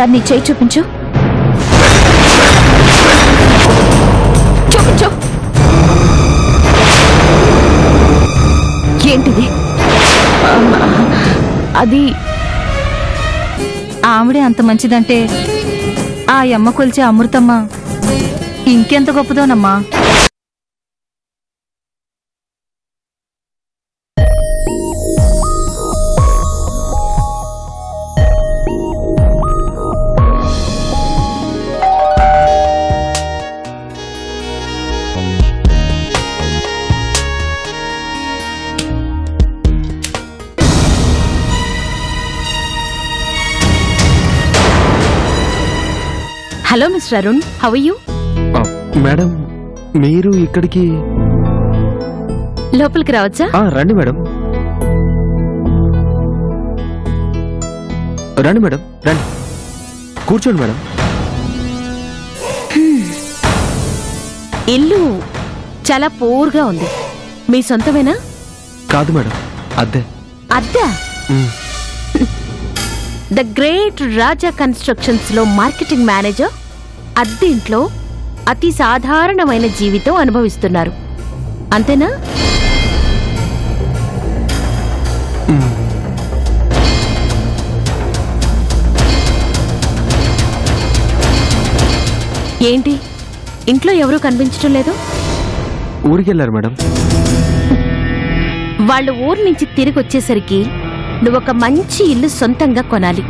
ఒకసారి నీ చేయి చూపించు. చూపించు. ఏంటిది? అది ఆవిడే అంత మంచిదంటే ఆ యమ్మ కొలిచే అమృతమ్మ ఇంకెంత గొప్పదోనమ్మా. Hello mister Arun, how are you? Madam, మీరు ఇక్కడికి లోపలికి రావచ్చా? రండి మేడం. రండి మేడం, రండి, కూర్చోండి మేడం. ఇల్లు చాలా పూర్గా ఉంది. మీ సొంతమేనా? కాదు మేడం, అద్దె. అద్దా? ద గ్రేట్ రాజా కన్స్ట్రక్షన్స్ లో మార్కెటింగ్ మేనేజర్ అద్దె ఇంట్లో అతి సాధారణమైన జీవితం అనుభవిస్తున్నారు, అంతేనా? ఏంటి ఇంట్లో ఎవరూ కనిపించడం లేదు? ఊరికెళ్ళారు మేడం. వాళ్ళు ఊరు నుంచి తిరిగి వచ్చేసరికి నువ్వొక మంచి ఇల్లు సొంతంగా కొనాలి.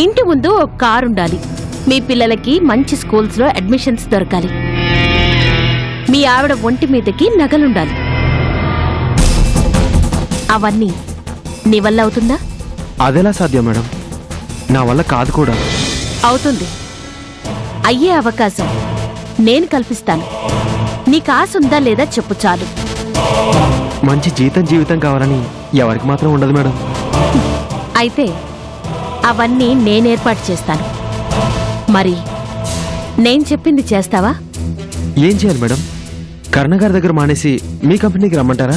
ఇంటి ముందు ఒక కారుండాలి. మీ పిల్లలకి మంచి స్కూల్స్ లో అడ్మిషన్స్ దొరకాలి. మీ ఆవిడ ఒంటి మీదకి నగలుండాలి. అవన్నీ నీ వల్ల అవుతుందా? అదెలా సాధ్యం మేడం? నా వల్ల కాదు కూడా. అవుతుంది. అయ్యే అవకాశం నేను కల్పిస్తాను. నీకు ఆశ ఉందా లేదా చెప్పు చాలు. మంచి జీవితం కావాలని ఎవరికి మాత్రం ఉండదు మేడం. అయితే అవన్నీ నేనేర్పాటు చేస్తాను. మరి నేను చెప్పింది చేస్తావా? ఏం చేయాలి మేడం? కర్ణగారి దగ్గర మానేసి మీ కంపెనీకి రమ్మంటారా?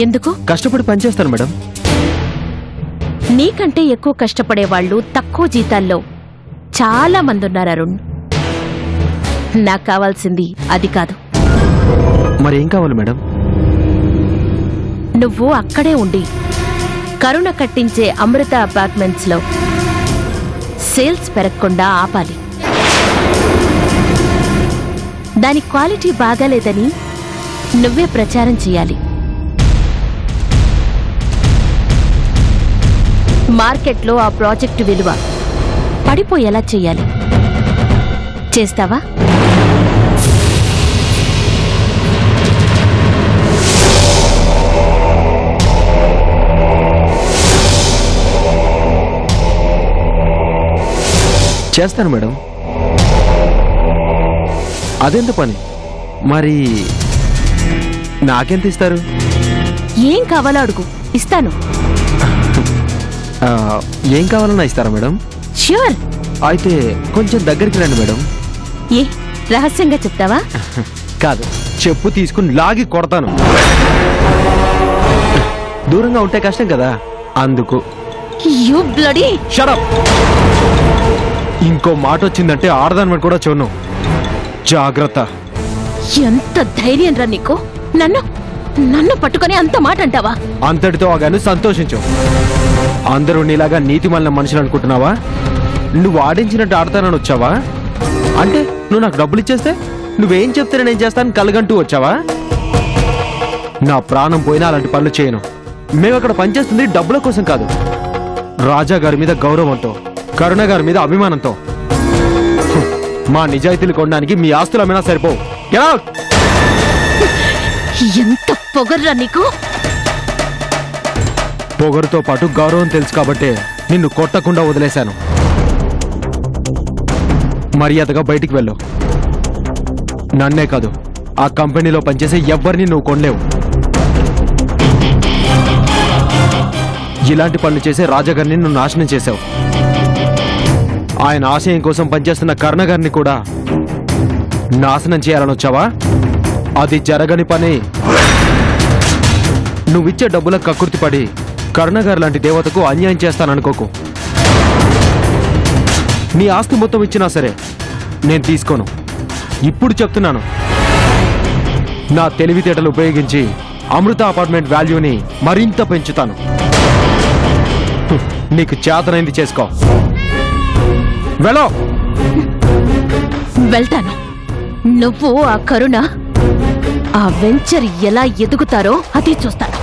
ఎందుకు? కష్టపడి పనిచేస్తాను మేడం. నీకంటే ఎక్కువ కష్టపడే వాళ్ళు తక్కువ జీతాల్లో చాలా మంది ఉన్నారు అరుణ్. నాకు కావాల్సింది అది కాదు. మరేం కావాలి మేడం? నువ్వు అక్కడే ఉండి కరుణ కట్టించే అమృత అపార్ట్మెంట్స్ లో సేల్స్ పెరగకుండా ఆపాలి. దాని క్వాలిటీ బాగాలేదని నువ్వే ప్రచారం చేయాలి. మార్కెట్లో ఆ ప్రాజెక్టు విలువ పడిపోయేలా చెయ్యాలి. చేస్తావా? చేస్తాను మేడం. అదెంత పని? మరి నాకెంత ఇస్తారు? ఏం కావాలో అడుగు, ఇస్తాను. ఏం కావాలన్నా ఇస్తారా మేడం? ష్యూర్. అయితే కొంచెం దగ్గరికి రండి మేడం. ఏ రహస్యంగా చెప్తావా? కాదు, చెప్పు తీసుకుని లాగి కొడతాను. దూరంగా ఉంటే కష్టం కదా, అందుకు. You bloody shut up. ఇంకో మాట వచ్చిందంటే ఆడదాని కూడా చూడను. జాగ్రత్త. ఎంత ధైర్యం రా నీకు? నన్ను పట్టుకొని అంత మాట అంటావా? అంతటితో ఆగాను, సంతోషించు. అందరూ నీలాగా నీతి మళ్ళీ మనుషులు అనుకుంటున్నావా? నువ్వు ఆడించినట్టు ఆడతానని వచ్చావా? అంటే నువ్వు నాకు డబ్బులు ఇచ్చేస్తే నువ్వేం చెప్తే నేను చేస్తాను కలగంటూ వచ్చావా? నా ప్రాణం పోయినా అలాంటి పనులు చేయను. మేము అక్కడ పనిచేస్తుంది డబ్బుల కోసం కాదు, రాజా గారి మీద గౌరవంతో, కరుణ గారి మీద అభిమానంతో. మా నిజాయితీలు కొనడానికి మీ ఆస్తులు అమ్మినా సరిపోవు. ఎంత పొగర్రా నీకు? పొగరుతో పాటు గౌరవం తెలుసు కాబట్టే నిన్ను కొట్టకుండా వదిలేశాను. మర్యాదగా బయటికి వెళ్ళు. నన్నే కాదు, ఆ కంపెనీలో పనిచేసే ఎవ్వరిని నువ్వు కొనలేవు. ఇలాంటి పనులు చేసే రాజాగారిని నువ్వు నాశనం చేశావు. ఆయన ఆశయం కోసం పనిచేస్తున్న కర్ణ గారిని కూడా నాశనం చేయాలని వచ్చావా? అది జరగని పని. నువ్విచ్చే డబ్బుల కక్కుర్తి పడి కర్ణగారు లాంటి దేవతకు అన్యాయం చేస్తాననుకోకు. నీ ఆస్తి మొత్తం ఇచ్చినా సరే నేను తీసుకోను. ఇప్పుడు చెప్తున్నాను, నా తెలివితేటలు ఉపయోగించి అమృత అపార్ట్మెంట్ వాల్యూని మరింత పెంచుతాను. నీకు చేతనైంది చేసుకో. వెళ్ళో. వెళ్తాను. నువ్వు ఆ కరుణ ఆ వెంచర్ ఎలా ఎదుగుతారో అది చూస్తాను.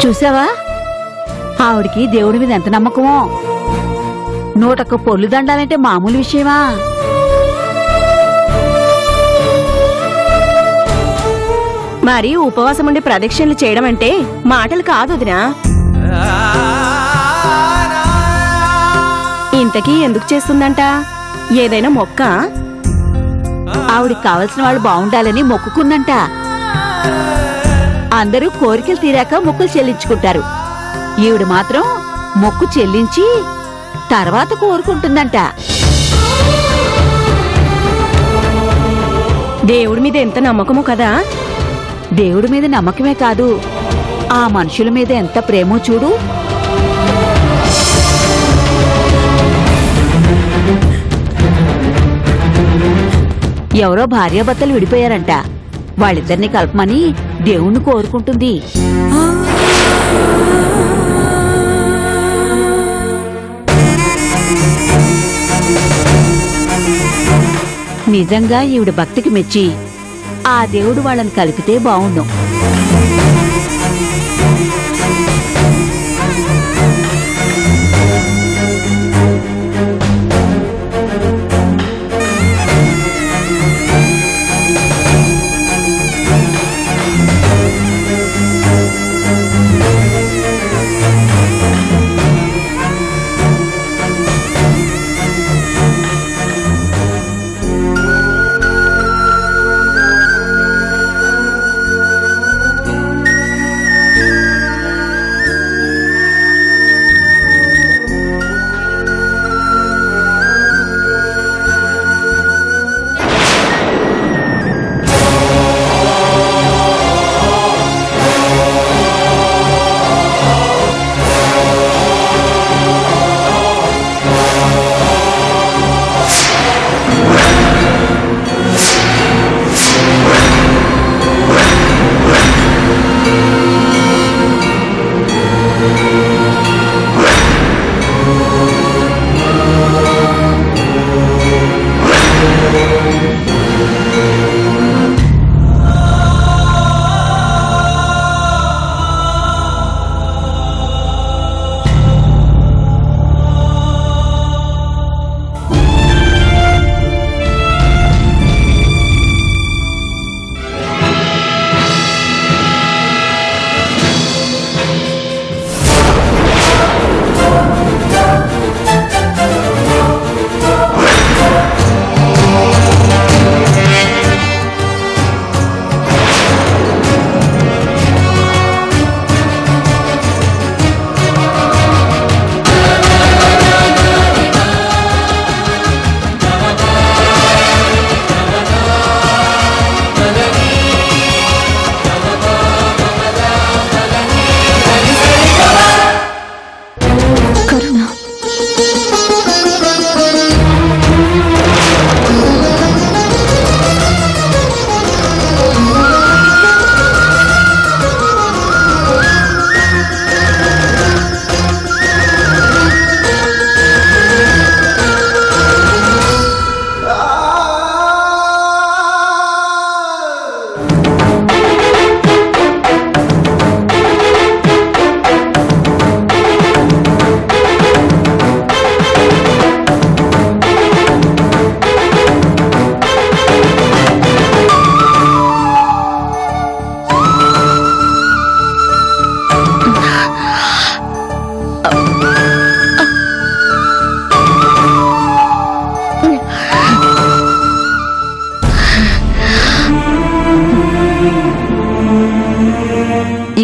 చూసావా, ఆవిడికి దేవుడి మీద ఎంత నమ్మకమో. 101 పొర్లు దండాలంటే మామూలు విషయమా? మరి ఉపవాసం ఉండి ప్రదక్షిణలు చేయడం అంటే మాటలు కాదు వదినా. ఇంతకీ ఎందుకు చేస్తుందంట? ఏదైనా మొక్క? ఆవిడికి కావలసిన వాళ్ళు బాగుండాలని మొక్కుకుందంట. అందరూ కోరికలు తీరాక మొక్కులు చెల్లించుకుంటారు. ఈవిడ మాత్రం మొక్కు చెల్లించి తర్వాత కోరుకుంటుందంట. దేవుడి మీద ఎంత నమ్మకమో కదా. దేవుడి మీద నమ్మకమే కాదు, ఆ మనుషుల మీద ఎంత ప్రేమో చూడు. ఎవరో భార్యాభర్తలు విడిపోయారంట. వాళ్ళిద్దరిని కలపమని దేవుణ్ణి కోరుకుంటుంది. నిజంగా ఈవిడ భక్తికి మెచ్చి ఆ దేవుడు వాళ్ళని కలిపితే బావుండు.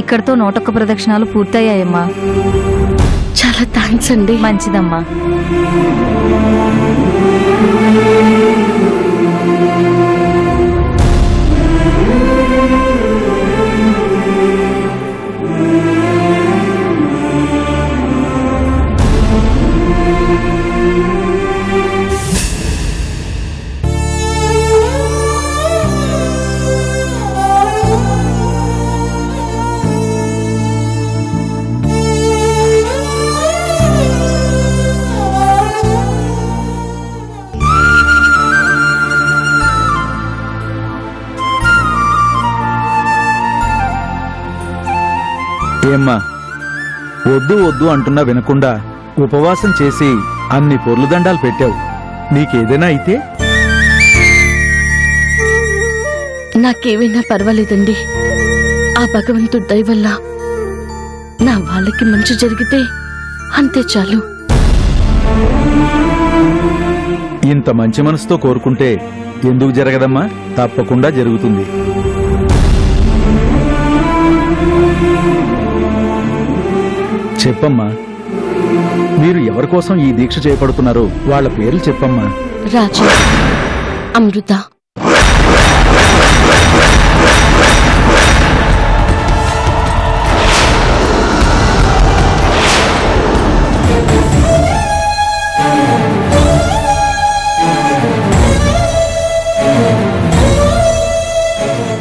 ఇక్కడతో 101 ప్రదక్షిణాలు పూర్తయ్యాయమ్మా. చాలా థ్యాంక్స్ అండి. మంచిదమ్మా. ఏమ్మా, వద్దు వద్దు అంటున్నా వినకుండా ఉపవాసం చేసి అన్ని పొర్లుదండాలు పెట్టావు. నీకేదైనా అయితే? నాకేమైనా పర్వాలేదండి. ఆ భగవంతుడి దయ వల్ల నా వాళ్ళకి మంచి జరిగితే అంతే చాలు. ఇంత మంచి మనసుతో కోరుకుంటే ఎందుకు జరగదమ్మా? తప్పకుండా జరుగుతుంది. చెప్పమ్మా, మీరు ఎవరి కోసం ఈ దీక్ష చేపడుతున్నారో వాళ్ళ పేర్లు చెప్పమ్మా. రాజు, అమృత.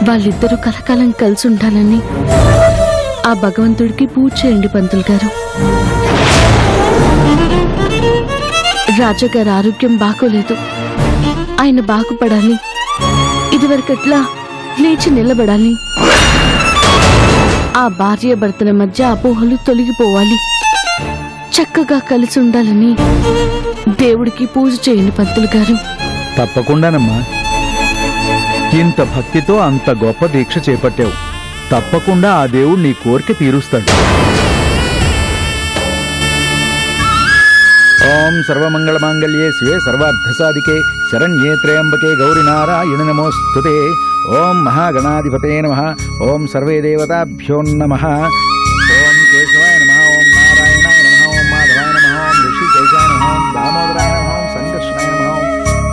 వాళ్ళిద్దరూ కలకాలం కలిసి ఉండాలని ఆ భగవంతుడికి పూజ చేయండి పంతులు గారు. రాజాగారి ఆరోగ్యం బాగోలేదు. ఆయన బాగుపడాలి. ఇదివరకట్లా లేచి నిలబడాలి. ఆ భార్య భర్తల మధ్య అపోహలు తొలగిపోవాలి. చక్కగా కలిసి ఉండాలని దేవుడికి పూజ చేయండి పంతులు గారు. తప్పకుండానమ్మా. ఇంత భక్తితో అంత గొప్ప దీక్ష చేపట్టావు. తప్పకుండా ఆ దేవుడు నీ కోరిక తీరుస్తాడు. ఓం సర్వమంగళమాంగళ్యే శివే సర్వార్థసాధికే శరణ్యే త్రయంబకే గౌరి నారాయణ నమోస్తుతే. ఓం మహాగణాధిపతే నమః. ఓం సర్వే దేవతాభ్యో నమః. ఓం కేశవాయ నమః. ఓం నారాయణాయ నమః. ఓం మాధవాయ నమః. ఓం ఋషికేశాయ నమః. ఓం దామోదరాయ నమః. ఓం సంకర్షణాయ నమః. ఓం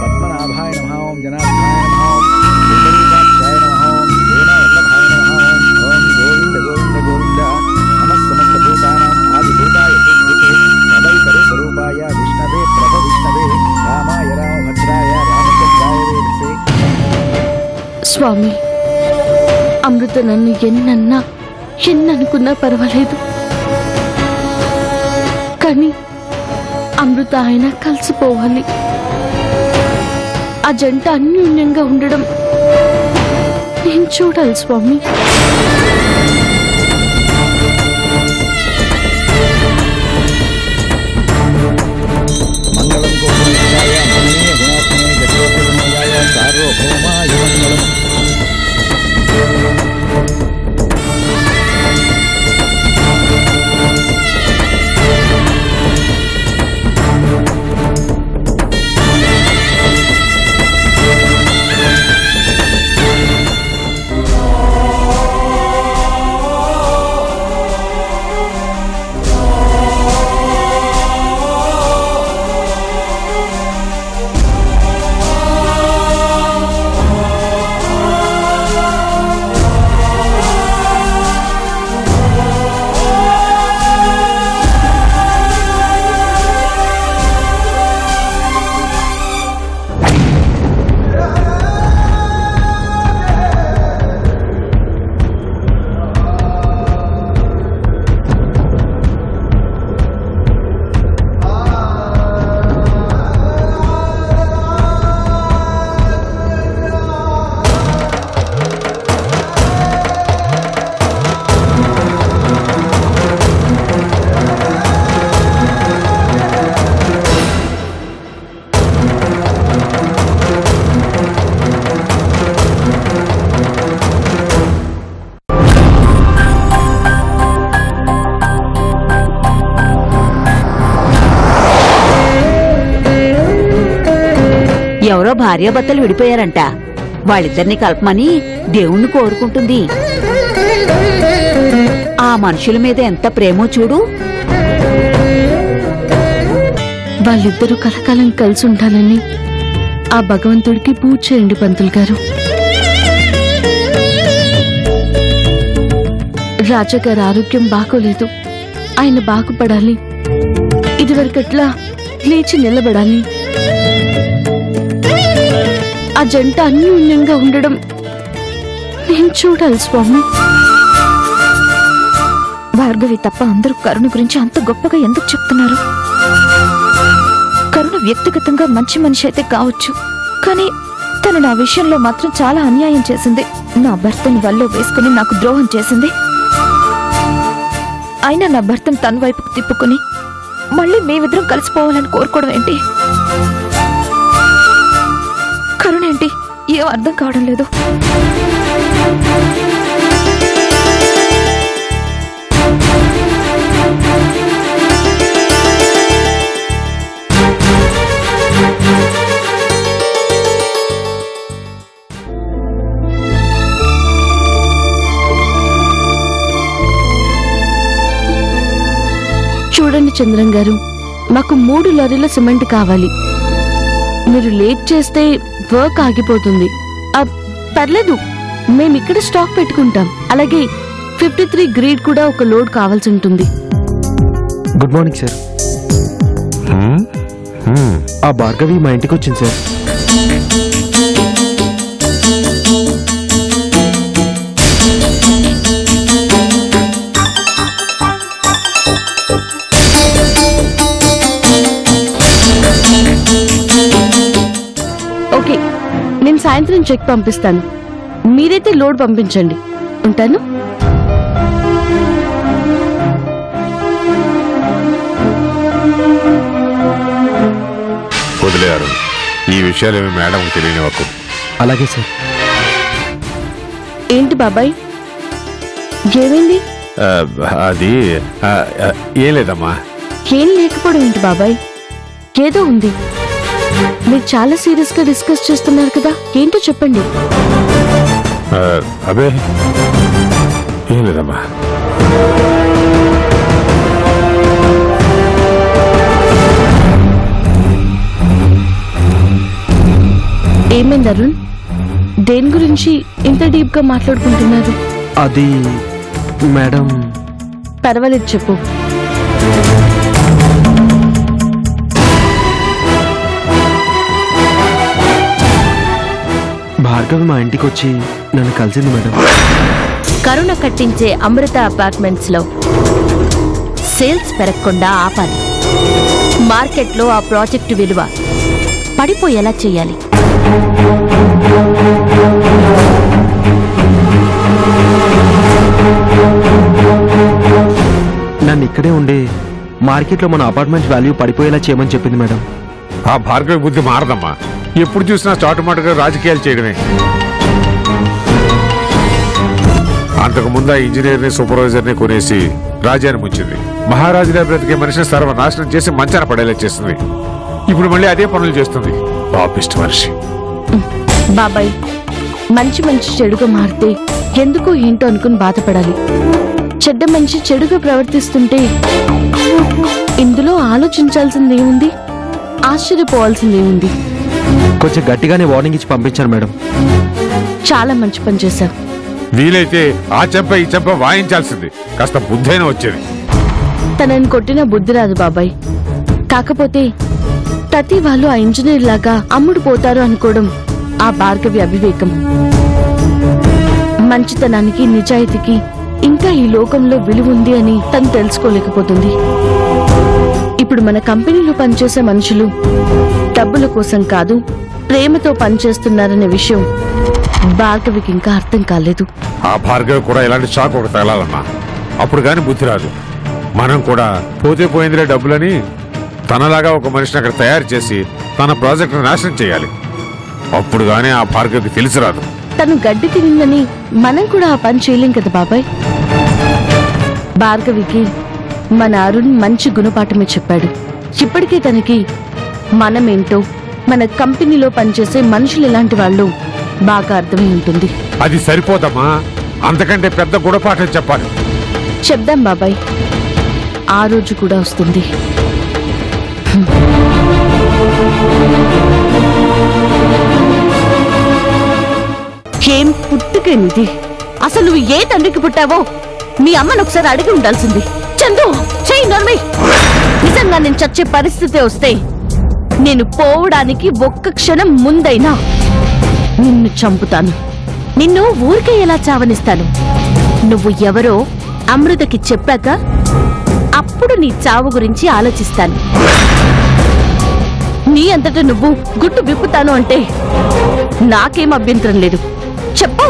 పద్మనాభాయ నమః. ఓం జనార్దనాయ నమః. ఓం పుండరీకాక్షాయ నమః. ఓం దేవవల్లభాయ నమః. ఓం గోవింద గోవింద గోవింద నమః సమస్తభూతానాం ఆదిభూతాయ విష్ణువే సదైకరూపాయ విష్ణవే ప్రభ విష్ణవే రామాయ రామభద్రాయ రామచంద్రాయ వేదసే. స్వామి, అమృత నన్ను ఎన్ననుకున్నా పర్వాలేదు. కానీ అమృత ఆయన కలిసిపోవాలి. ఆ జంట అన్యోన్యంగా ఉండడం నేను చూడాలి స్వామి. మంగళం గోవిందాయ మన్య గుణాత్మనే జగోపతిమయాయ సార్వభౌమాయ మంగళం. ఎవరో భార్యాభర్తలు విడిపోయారంట. వాళ్ళిద్దరిని కలపమని దేవుణ్ణి కోరుకుంటుంది. ఆ మనుషుల మీద ఎంత ప్రేమో చూడు. వాళ్ళిద్దరూ కలకాలం కలిసి ఉండాలని ఆ భగవంతుడికి పూజ చేయండి పంతులు గారు. రాజాగారి ఆరోగ్యం బాగోలేదు. ఆయన బాగుపడాలి. ఇదివరకట్లా లేచి నిలబడాలి. ఆ జంట అన్యోన్యంగా ఉండడం నేను చూడాలి స్వామి. భార్గవి తప్ప అందరూ కరుణ గురించి అంత గొప్పగా ఎందుకు చెప్తున్నారు? కరుణ వ్యక్తిగతంగా మంచి మనిషి అయితే కావచ్చు, కానీ తను నా విషయంలో మాత్రం చాలా అన్యాయం చేసింది. నా భర్తని వల్లో వేసుకుని నాకు ద్రోహం చేసింది. అయినా నా భర్తను తన వైపుకు తిప్పుకుని మళ్ళీ మేమిద్దరం కలిసిపోవాలని కోరుకోవడం ఏంటి? కరుణ ఏంటి? ఏం అర్థం కావడం లేదు. చూడండి చంద్రం గారు, మాకు 3 లారీల సిమెంట్ కావాలి. మీరు లేట్ చేస్తే వర్క్ ఆగిపోతుంది. పర్లేదు, మేమిక్కడ స్టాక్ పెట్టుకుంటాం. అలాగే 53 గ్రేడ్ కూడా ఒక లోడ్ కావాల్సి ఉంటుంది. Good morning sir. ఆ భార్గవి మా ఇంటికి వచ్చింది సార్. ఓకే, నేను సాయంత్రం చెక్ పంపిస్తాను. మీరైతే లోడ్ పంపించండి. ఉంటాను. వదిలేరు. ఈ విషయాలేమి మేడం తెలియనివ్వకు. అలాగే సార్. ఏంటి బాబాయ్, ఏమైంది? అది ఏం లేదమ్మా. ఏం లేకపోవడం ఏంటి బాబాయ్? ఏదో ఉంది. మీరు చాలా సీరియస్ గా డిస్కస్ చేస్తున్నారు కదా, ఏంటో చెప్పండి. అబే ఏం లేదమ్మా. ఏమైంది అరుణ్? దేని గురించి ఇంత డీప్ గా మాట్లాడుకుంటున్నారు? అది మేడం. పర్వాలేదు, చెప్పు. భార్గవి మా ఇంటికి వచ్చి నన్ను కలిసింది మేడం. కరుణ కట్టించే అమృత అపార్ట్మెంట్స్ లో సేల్స్ పెరగకుండా ఆపాలి. మార్కెట్లో ఆ ప్రాజెక్టు విలువ పడిపోయేలా చేయాలి. నన్ను ఇక్కడే ఉండి మార్కెట్లో మన అపార్ట్మెంట్ వాల్యూ పడిపోయేలా చేయమని చెప్పింది మేడం. ఆ భార్గవి బుద్ధి మారదమ్మా. ఎప్పుడు చూసినా చాటుమాటుగా రాజకీయాలు చేయడమే. అంతకుముందు ఆ ఇంజనీర్ని సూపర్వైజర్ని కొనేసి రాజ్యాన్ని ముంచింది. మహారాజుగా బ్రతికే మనిషిని సర్వనాశనం చేసి మంచాన పడేలా చేస్తుంది. ఇప్పుడు మళ్ళీ అదే పనులు చేస్తుంది. పాపిష్టి మనిషి. బాబాయ్, మంచి మంచి చెడుగా మారితే ఎందుకో ఏంటో అనుకుని బాధపడాలి. చెడ్డ మంచి చెడుగా ప్రవర్తిస్తుంటే ఇందులో ఆలోచించాల్సింది ఏముంది, ఆశ్చర్యపోవాల్సింది ఏముంది? కొంచెం గట్టిగానే వార్నింగ్ ఇచ్చి పంపించాను మేడం. చాలా మంచి పని చేశావు. వీలైతే ఆ చెంప ఈ చెంప వాయించాల్సింది. కాస్త బుద్ధైనా వచ్చేది. తనని కొట్టిన బుద్ధి రాదు బాబాయ్. కాకపోతే ప్రతి వాళ్ళు ఆ ఇంజనీర్ లాగా అమ్ముడు పోతారు అనుకోవడం ఆ భార్గవి అవివేకం. మంచితనానికి, నిజాయితీకి ఇంకా ఈ లోకంలో విలువ ఉంది అని తను తెలుసుకోలేకపోతుంది. ఇప్పుడు మన కంపెనీలో పనిచేసే మనుషులు డబ్బుల కోసం కాదు, ప్రేమతో పనిచేస్తున్నారనే విషయం భార్గవికి ఇంకా అర్థం కాలేదు. ఆ భార్గవి కూడా ఇలాంటి షాక్ ఒకటి తగలాలమ్మా. అప్పుడు గాని బుద్ధి రాదు. మనం కూడా పోతే పోయిందిలే డబ్బులని తనలాగా ఒక మనిషిని అక్కడ తయారు చేసి తన ప్రాజెక్టును నాశనం చేయాలి. అప్పుడు గానీ ఆ భార్గవికి తెలిసి రాదు. తను గడ్డి తినిందని మనం కూడా ఆ పని చేయలేం కదా బాబాయ్. భార్గవికి మన అరుణ్ మంచి గుణపాఠమే చెప్పాడు. ఇప్పటికే తనకి మనమేంటో, మన కంపెనీలో పనిచేసే మనుషులు ఎలాంటి వాళ్ళు బాగా అర్థమై ఉంటుంది. అది సరిపోదమ్మా. అంతకంటే పెద్ద గుణపాఠం చెప్పాలి. చెప్దాం బాబాయ్, ఆ రోజు కూడా వస్తుంది. ఏం పుట్టుకేనిది? అసలు నువ్వు ఏ తండ్రికి పుట్టావో మీ అమ్మను ఒకసారి అడిగి ఉండాల్సింది. చందు, చెయ్యి నోర్మి. నిజంగా నేను చచ్చే పరిస్థితి వస్తే నేను పోవడానికి ఒక్క క్షణం ముందైనా నిన్ను చంపుతాను. నిన్ను ఊరికే ఎలా చావనిస్తాను? నువ్వు ఎవరో అమృతకి చెప్పాక అప్పుడు నీ చావు గురించి ఆలోచిస్తాను. నీ అంతటా నువ్వు గుట్టు విప్పుతాను అంటే నాకేం అభ్యంతరం లేదు. చెప్పు.